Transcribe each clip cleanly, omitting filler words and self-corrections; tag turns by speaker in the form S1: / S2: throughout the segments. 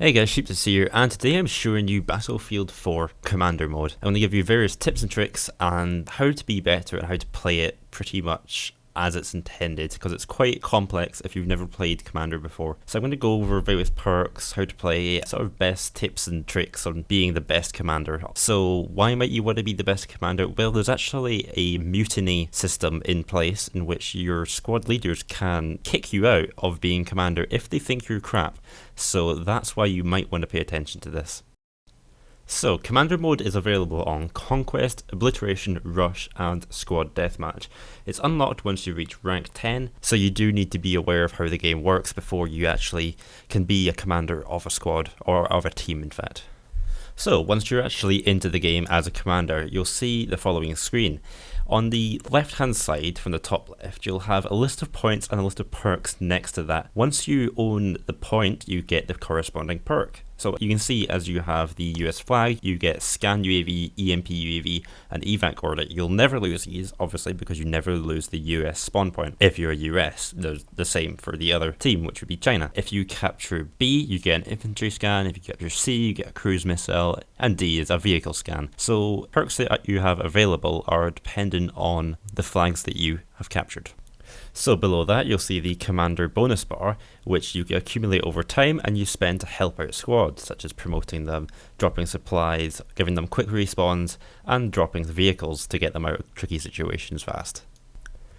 S1: Hey guys, Sheepzez here, and today I'm showing you Battlefield 4 Commander Mode. I'm going to give you various tips and tricks and how to be better and how to play it pretty much as it's intended, because it's quite complex if you've never played Commander before. So I'm going to go over various perks, how to play, sort of best tips and tricks on being the best commander. So why might you want to be the best commander? Well, there's actually a mutiny system in place in which your squad leaders can kick you out of being commander if they think you're crap. So that's why you might want to pay attention to this. So, Commander Mode is available on Conquest, Obliteration, Rush and Squad Deathmatch. It's unlocked once you reach rank 10, so you do need to be aware of how the game works before you actually can be a commander of a squad, or of a team in fact. So, once you're actually into the game as a commander, you'll see the following screen. On the left hand side, from the top left, you'll have a list of points and a list of perks next to that. Once you own the point, you get the corresponding perk. So you can see as you have the US flag, you get Scan UAV, EMP UAV and evac order. You'll never lose these, obviously, because you never lose the US spawn point. If you're a US, there's the same for the other team, which would be China. If you capture B, you get an infantry scan. If you capture C, you get a cruise missile. And D is a vehicle scan. So perks that you have available are dependent on the flags that you have captured. So below that you'll see the commander bonus bar, which you accumulate over time and you spend to help out squads, such as promoting them, dropping supplies, giving them quick respawns and dropping vehicles to get them out of tricky situations fast.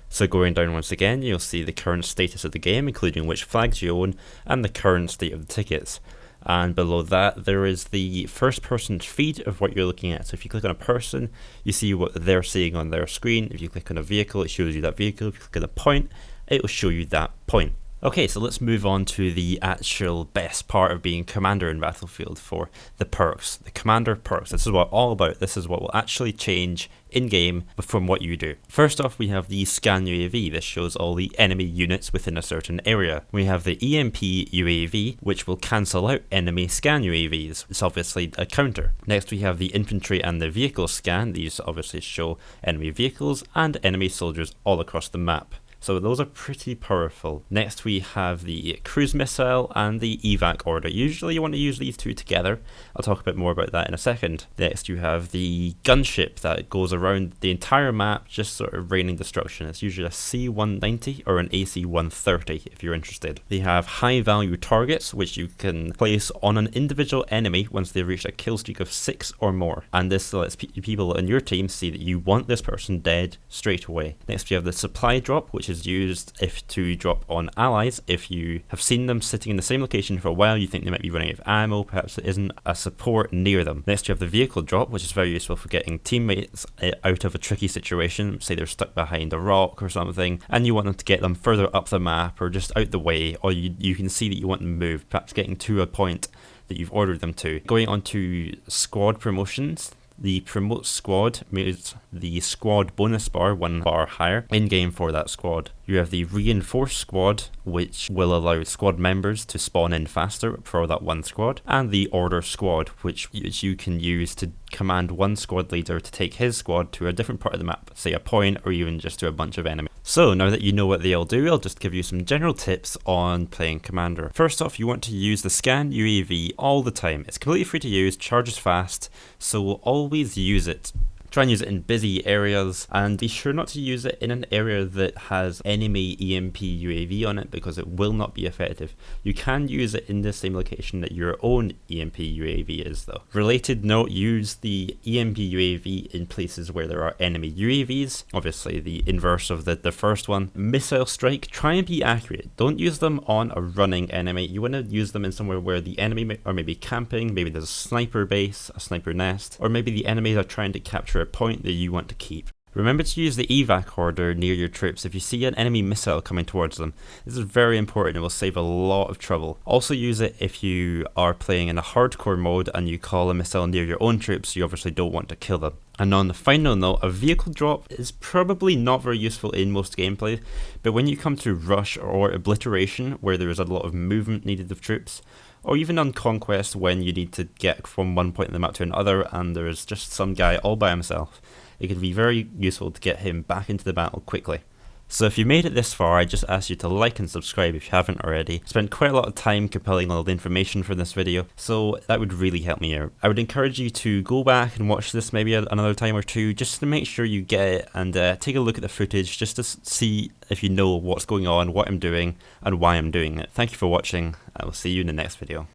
S1: So going down once again, you'll see the current status of the game, including which flags you own and the current state of the tickets. And below that there is the first person feed of what you're looking at. So if you click on a person, you see what they're seeing on their screen. If you click on a vehicle, it shows you that vehicle. If you click on a point, it will show you that point. Okay, so let's move on to the actual best part of being commander in Battlefield 4, the perks, the commander perks. This is what all about. This is what will actually change in-game from what you do. First off, we have the Scan UAV. This shows all the enemy units within a certain area. We have the EMP UAV, which will cancel out enemy Scan UAVs. It's obviously a counter. Next, we have the infantry and the vehicle scan. These obviously show enemy vehicles and enemy soldiers all across the map. So those are pretty powerful. Next we have the cruise missile and the evac order. Usually you want to use these two together. I'll talk a bit more about that in a second. Next you have the gunship that goes around the entire map, just sort of raining destruction. It's usually a C-190 or an AC-130 if you're interested. They have high value targets which you can place on an individual enemy once they've reached a kill streak of 6 or more. And this lets people in your team see that you want this person dead straight away. Next we have the supply drop, which is used to drop on allies. If you have seen them sitting in the same location for a while, you think they might be running out of ammo, perhaps there isn't a support near them. Next you have the vehicle drop, which is very useful for getting teammates out of a tricky situation. Say they're stuck behind a rock or something and you want them to get them further up the map or just out the way, or you can see that you want them to move, perhaps getting to a point that you've ordered them to. Going on to squad promotions, the promote squad makes the squad bonus bar 1 bar higher in game for that squad. You have the reinforced squad, which will allow squad members to spawn in faster for that one squad, and the order squad, which you can use to command one squad leader to take his squad to a different part of the map, say a point or even just to a bunch of enemies. So now that you know what they all do, I'll just give you some general tips on playing commander. First off, you want to use the Scan UAV all the time. It's completely free to use, charges fast, so we'll always use it. Try and use it in busy areas and be sure not to use it in an area that has enemy EMP UAV on it because it will not be effective. You can use it in the same location that your own EMP UAV is though. Related note, use the EMP UAV in places where there are enemy UAVs, obviously the inverse of the first one. Missile strike, try and be accurate. Don't use them on a running enemy. You want to use them in somewhere where the enemy are maybe camping, maybe there's a sniper base, a sniper nest, or maybe the enemies are trying to capture a point that you want to keep. Remember to use the evac order near your troops if you see an enemy missile coming towards them. This is very important, it will save a lot of trouble. Also use it if you are playing in a hardcore mode and you call a missile near your own troops, you obviously don't want to kill them. And on the final note, a vehicle drop is probably not very useful in most gameplay, but when you come to rush or obliteration, where there is a lot of movement needed of troops, or even on Conquest when you need to get from one point in the map to another and there is just some guy all by himself, it could be very useful to get him back into the battle quickly. So if you made it this far, I just ask you to like and subscribe if you haven't already. Spent quite a lot of time compiling all the information for this video, so that would really help me out. I would encourage you to go back and watch this maybe another time or two, just to make sure you get it, and take a look at the footage just to see if you know what's going on, what I'm doing, and why I'm doing it. Thank you for watching. I will see you in the next video.